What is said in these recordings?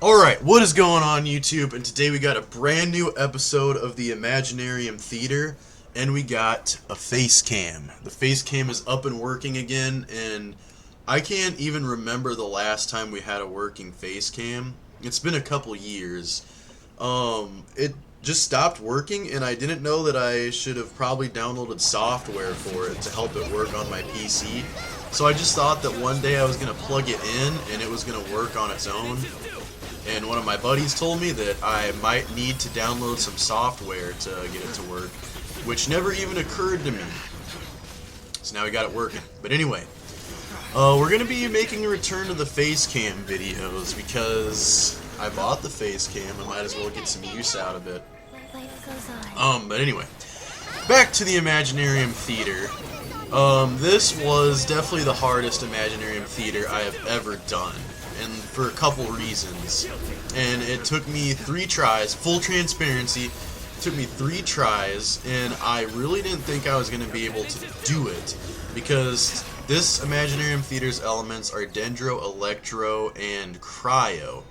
Alright, what is going on YouTube? And today we got a brand new episode of the Imaginarium Theater, and we got a face cam. The face cam is up and working again, and I can't even remember the last time we had a working face cam. It's been a couple years. It just stopped working, and I didn't know that I should have probably downloaded software for it to help it work on my PC. So I just thought that one day I was going to plug it in, and it was going to work on its own. And one of my buddies told me that I might need to download some software to get it to work, which never even occurred to me. So now we got it working. But anyway, we're going to be making a return to the face cam videos because I bought the face cam. I might as well get some use out of it. But anyway, back to the Imaginarium Theater. This was definitely the hardest Imaginarium Theater I have ever done, and for a couple reasons. And it took me 3 tries, full transparency, it took me 3 tries, and I really didn't think I was going to be able to do it, because this Imaginarium Theater's elements are Dendro, Electro, and Cryo.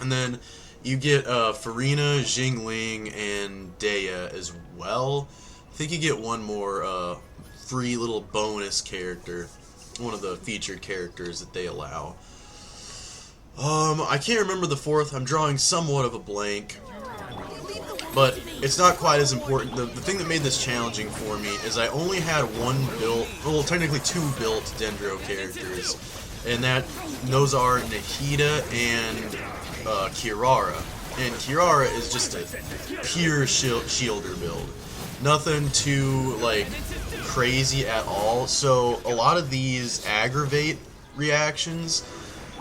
And then you get Farina, Jingling, and Daya as well. I think you get one more free little bonus character, one of the featured characters that they allow. I can't remember the 4th. I'm drawing somewhat of a blank, but it's not quite as important. The thing that made this challenging for me is I only had 1 built, well, technically 2 built Dendro characters, and those are Nahida and Kirara. And Kirara is just a pure shielder build. Nothing too, like, crazy at all. So a lot of these aggravate reactions,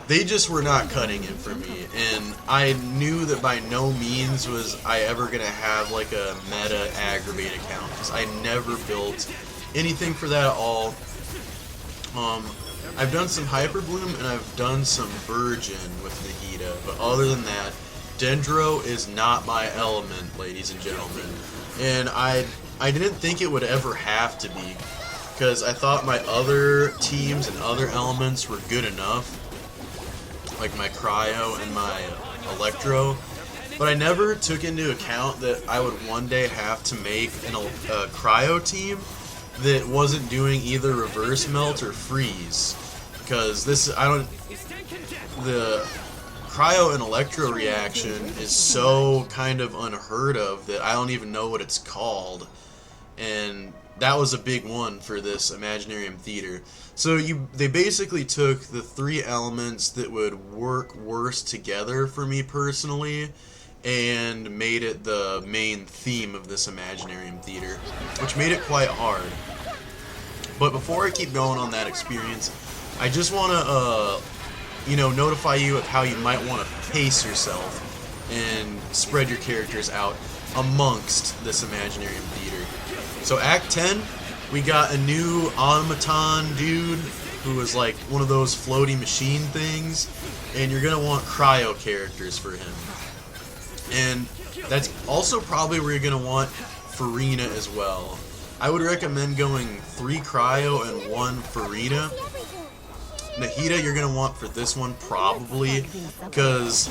they just were not cutting it for me, and I knew that by no means was I ever going to have like a meta aggravate account, because I never built anything for that at all. I've done some Hyper Bloom and I've done some Virgin with Nahida, but other than that, Dendro is not my element, ladies and gentlemen. And I didn't think it would ever have to be, because I thought my other teams and other elements were good enough, like my Cryo and my Electro, but I never took into account that I would one day have to make a Cryo team that wasn't doing either reverse melt or freeze, because the Cryo and Electro reaction is so kind of unheard of that I don't even know what it's called, and that was a big one for this Imaginarium Theater. So they basically took the 3 elements that would work worst together for me personally and made it the main theme of this Imaginarium Theater, which made it quite hard. But before I keep going on that experience, I just want to notify you of how you might want to pace yourself and spread your characters out amongst this Imaginarium Theater. So Act 10, we got a new automaton dude who is like one of those floaty machine things, and you're going to want Cryo characters for him. And that's also probably where you're going to want Farina as well. I would recommend going 3 Cryo and 1 Farina. Nahida you're going to want for this one probably, because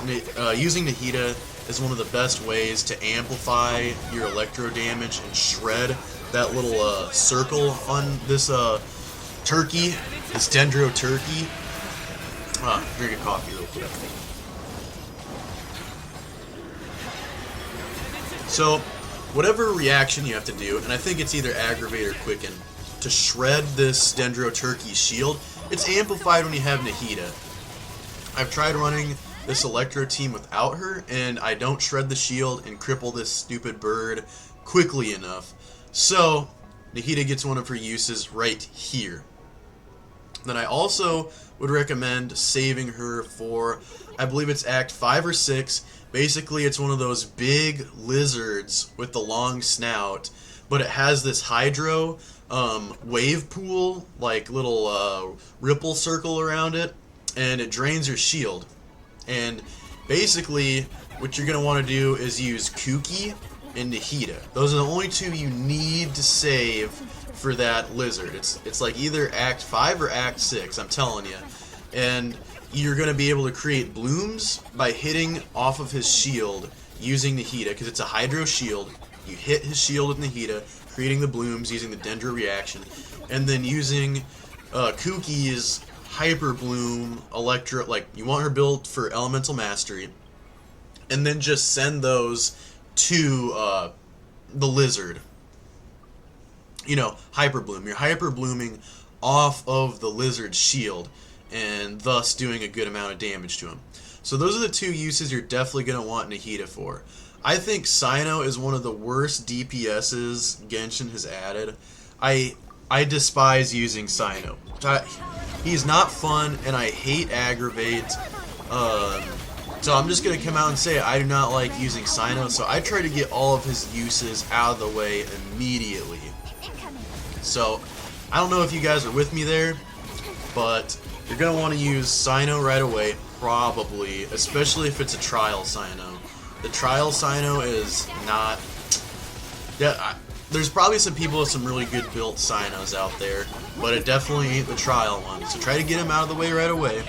using Nahida is one of the best ways to amplify your electro damage and shred that little circle on this turkey, this Dendro turkey. Drink a coffee real quick. So, whatever reaction you have to do, and I think it's either Aggravate or Quicken, to shred this Dendro turkey shield, it's amplified when you have Nahida. I've tried running this Electro team without her, and I don't shred the shield and cripple this stupid bird quickly enough. So, Nahida gets one of her uses right here. Then I also would recommend saving her for, I believe it's Act 5 or 6. Basically, it's one of those big lizards with the long snout, but it has this hydro wave pool, like little ripple circle around it, and it drains your shield. And basically, what you're going to want to do is use Kuki and Nahida. Those are the only 2 you need to save for that lizard. It's like either Act 5 or Act 6, I'm telling you. And you're going to be able to create blooms by hitting off of his shield using Nahida, because it's a Hydro shield. You hit his shield with Nahida, creating the blooms using the Dendro reaction, and then using Kuki's Hyper Bloom Electro, like, you want her built for Elemental Mastery, and then just send those to the Lizard. You know, Hyper Bloom. You're Hyper Blooming off of the Lizard's shield, and thus doing a good amount of damage to him. So those are the two uses you're definitely going to want Nahida for. I think Cyno is one of the worst DPSs Genshin has added. I despise using Cyno. He's not fun, and I hate Aggravate. So I'm just going to come out and say I do not like using Cyno, so I try to get all of his uses out of the way immediately. So, I don't know if you guys are with me there, but you're going to want to use Cyno right away, probably, especially if it's a trial Cyno. The trial Cyno is not... Yeah, there's probably some people with some really good built Cynos out there, but it definitely ain't the trial one. So try to get him out of the way right away.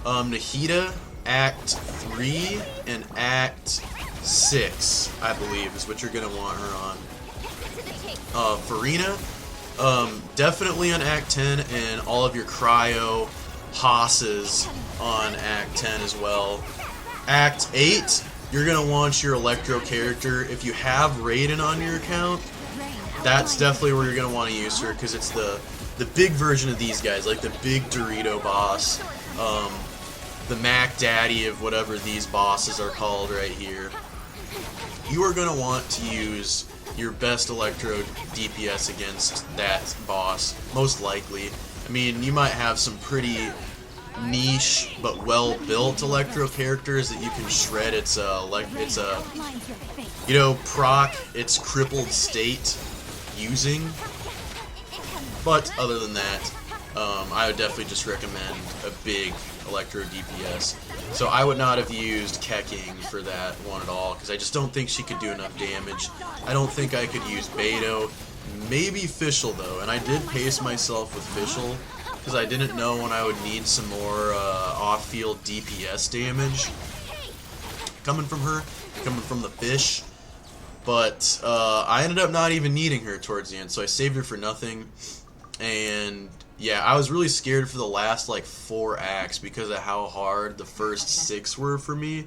Nahida, Act 3 and Act 6, I believe, is what you're going to want her on. Farina, definitely on Act 10, and all of your Cryo Hosses on Act 10 as well. Act 8, you're going to want your Electro character. If you have Raiden on your account, that's definitely where you're going to want to use her, because it's the big version of these guys, like the big Dorito boss, the Mac Daddy of whatever these bosses are called right here. You are going to want to use your best Electro DPS against that boss, most likely. I mean, you might have some pretty niche but well-built Electro characters that you can shred proc its crippled state using. But other than that, I would definitely just recommend a big Electro DPS. So I would not have used Keking for that one at all, because I just don't think she could do enough damage. I don't think I could use Beto. Maybe Fischl though, and I did pace myself with Fischl, because I didn't know when I would need some more off-field DPS damage coming from her, coming from the fish. But I ended up not even needing her towards the end, so I saved her for nothing. And yeah, I was really scared for the last like 4 acts because of how hard the first 6 were for me,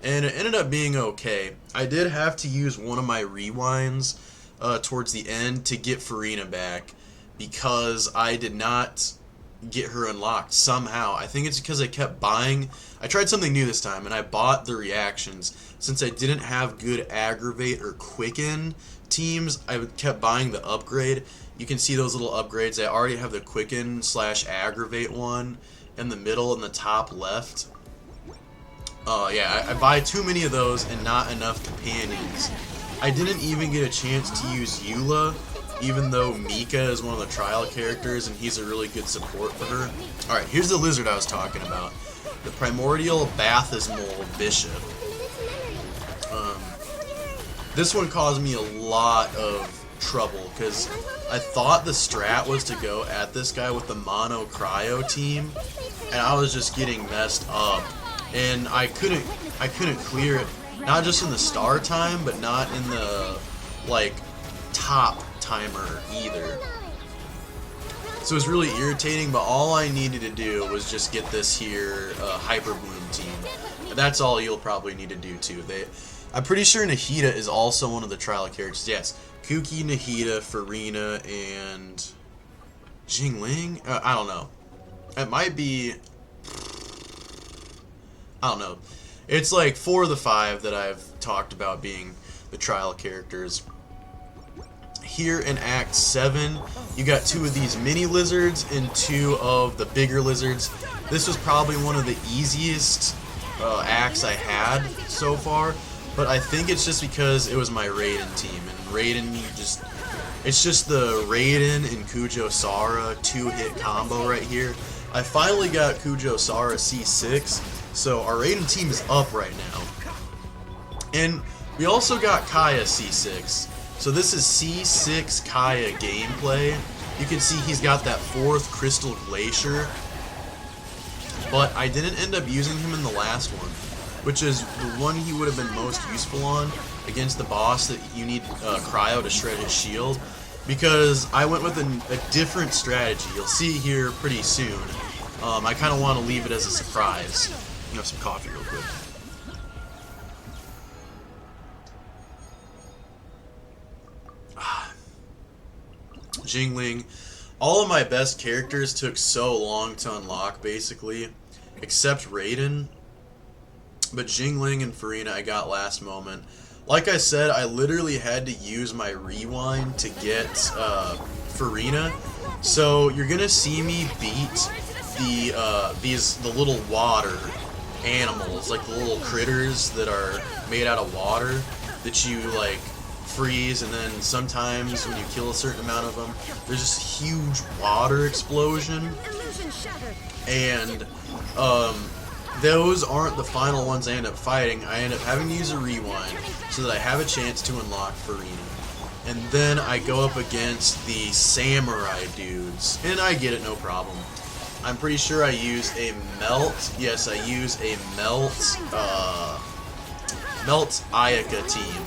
and it ended up being okay. I did have to use one of my rewinds towards the end to get Farina back, because I did not get her unlocked somehow. I think it's because I kept buying. I tried something new this time, and I bought the reactions. Since I didn't have good Aggravate or Quicken teams, I kept buying the upgrade. You can see those little upgrades. I already have the Quicken/Aggravate one in the middle and the top left. Yeah, I buy too many of those and not enough companions. I didn't even get a chance to use Eula, even though Mika is one of the trial characters and he's a really good support for her. Alright, here's the lizard I was talking about. The Primordial Bathismal Bishop. This one caused me a lot of trouble, because I thought the strat was to go at this guy with the mono cryo team, and I was just getting messed up, and I couldn't clear it, not just in the star time, but not in the like top timer either. So it was really irritating, but all I needed to do was just get this here Hyper Bloom team. And that's all you'll probably need to do too. I'm pretty sure Nahida is also one of the trial characters. Yes, Kuki, Nahida, Farina, and Jingling? I don't know. It might be... I don't know. It's like 4 of the 5 that I've talked about being the trial characters. Here in Act 7, you got 2 of these mini lizards and 2 of the bigger lizards. This was probably one of the easiest acts I had so far, but I think it's just because it was my Raiden team, and Raiden, it's just the Raiden and Kujo Sara 2-hit combo right here. I finally got Kujo Sara C6, so our Raiden team is up right now. And we also got Kaya C6. So this is C6 Kaya gameplay. You can see he's got that 4th Crystal Glacier. but I didn't end up using him in the last one, which is the one he would have been most useful on against the boss that you need Cryo to shred his shield, because I went with a different strategy. You'll see here pretty soon. I kind of want to leave it as a surprise. I'm gonna have some coffee real quick. Jingling. All of my best characters took so long to unlock, basically, except Raiden. But Jingling and Farina I got last moment. Like I said, I literally had to use my rewind to get Farina. So you're gonna see me beat the little water animals, like the little critters that are made out of water that you like freeze, and then sometimes when you kill a certain amount of them, there's this huge water explosion, and those aren't the final ones I end up fighting. I end up having to use a rewind so that I have a chance to unlock Farina. And then I go up against the samurai dudes, and I get it, no problem. I'm pretty sure I use a melt. Yes, I use a melt Ayaka team.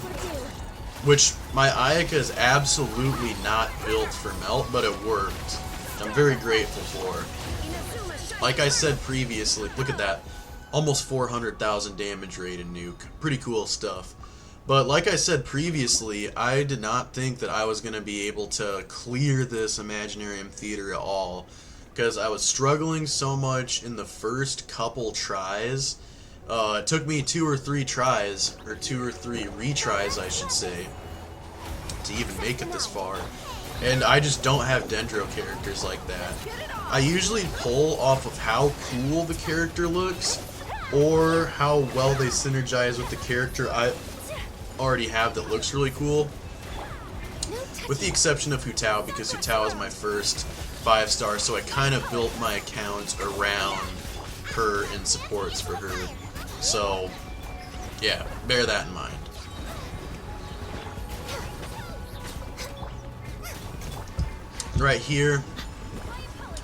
Which, my Ayaka is absolutely not built for melt, but it worked. I'm very grateful for. Like I said previously, look at that. Almost 400,000 damage rate in nuke. Pretty cool stuff. But like I said previously, I did not think that I was going to be able to clear this Imaginarium Theater at all, because I was struggling so much in the first couple tries. It took me 2 or 3 tries, or 2 or 3 retries, I should say, to even make it this far. And I just don't have Dendro characters like that. I usually pull off of how cool the character looks, or how well they synergize with the character I already have that looks really cool. With the exception of Hu Tao, because Hu Tao is my first 5-star, so I kind of built my account around her and supports for her. So, yeah, bear that in mind. Right here,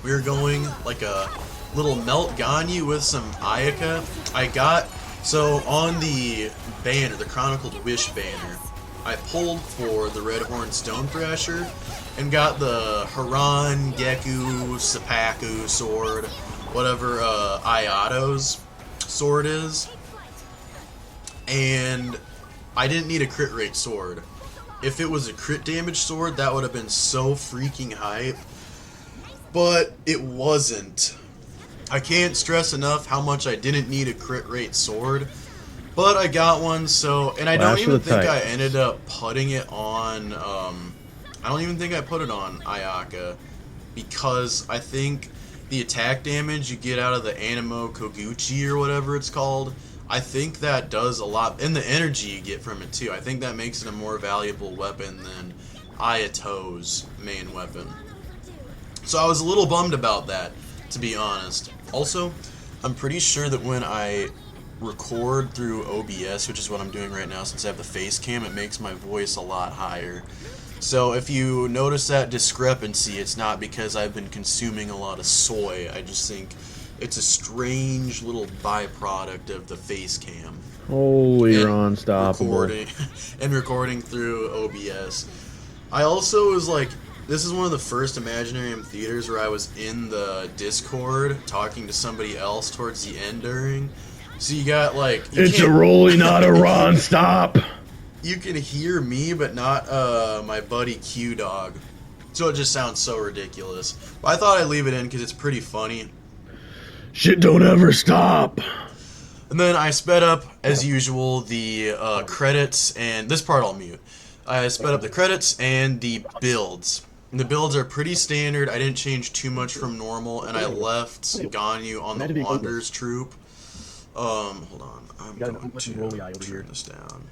we're going like a little Melt Ganyu with some Ayaka. I got, so on the banner, the Chronicled Wish banner, I pulled for the Red Horn Stone Thrasher and got the Haran, Geku, Seppaku sword, whatever Ayato's sword is, and I didn't need a crit rate sword. If it was a crit damage sword, that would have been so freaking hype, but it wasn't. I can't stress enough how much I didn't need a crit rate sword, but I got one, so, and I don't even think I ended up putting it on, I don't even think I put it on Ayaka, because I think the attack damage you get out of the Animo Koguchi or whatever it's called, I think that does a lot, and the energy you get from it too. I think that makes it a more valuable weapon than Ayato's main weapon. So I was a little bummed about that, to be honest. Also, I'm pretty sure that when I record through OBS, which is what I'm doing right now since I have the face cam, it makes my voice a lot higher. So if you notice that discrepancy, it's not because I've been consuming a lot of soy. I just think it's a strange little byproduct of the face cam. Holy, you're unstoppable. Recording through OBS. I also was like, this is one of the first Imaginarium Theaters where I was in the Discord talking to somebody else towards the end during. So you got like... It's a rolling, not a run, stop! You can hear me, but not my buddy Q-Dog. So it just sounds so ridiculous. But I thought I'd leave it in because it's pretty funny. Shit don't ever stop! And then I sped up, as usual, the credits, and this part I'll mute. I sped up the credits and the builds. And the builds are pretty standard. I didn't change too much from normal, and I left Ganyu on the Wanderer's troop. Hold on. I'm going to turn this down.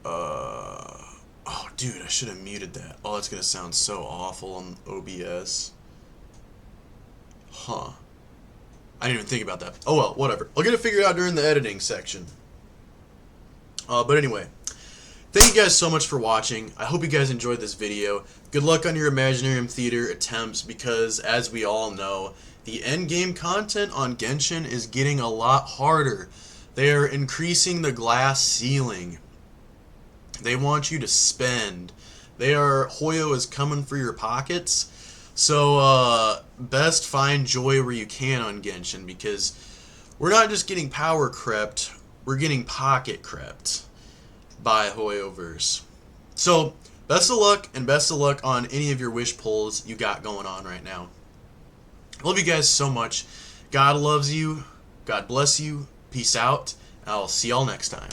Oh, dude, I should have muted that. Oh, that's gonna sound so awful on OBS. Huh. I didn't even think about that. Oh well, whatever. I'll get it figured out during the editing section. But anyway, Thank you guys so much for watching. I hope you guys enjoyed this video. Good luck on your Imaginarium Theater attempts, because as we all know, the endgame content on Genshin is getting a lot harder. They are increasing the glass ceiling. They want you to spend. Hoyo is coming for your pockets. So best find joy where you can on Genshin, because we're not just getting power crept, we're getting pocket crept by Hoyoverse. So best of luck, and best of luck on any of your wish pulls you got going on right now. I love you guys so much. God loves you. God bless you. Peace out. I'll see y'all next time.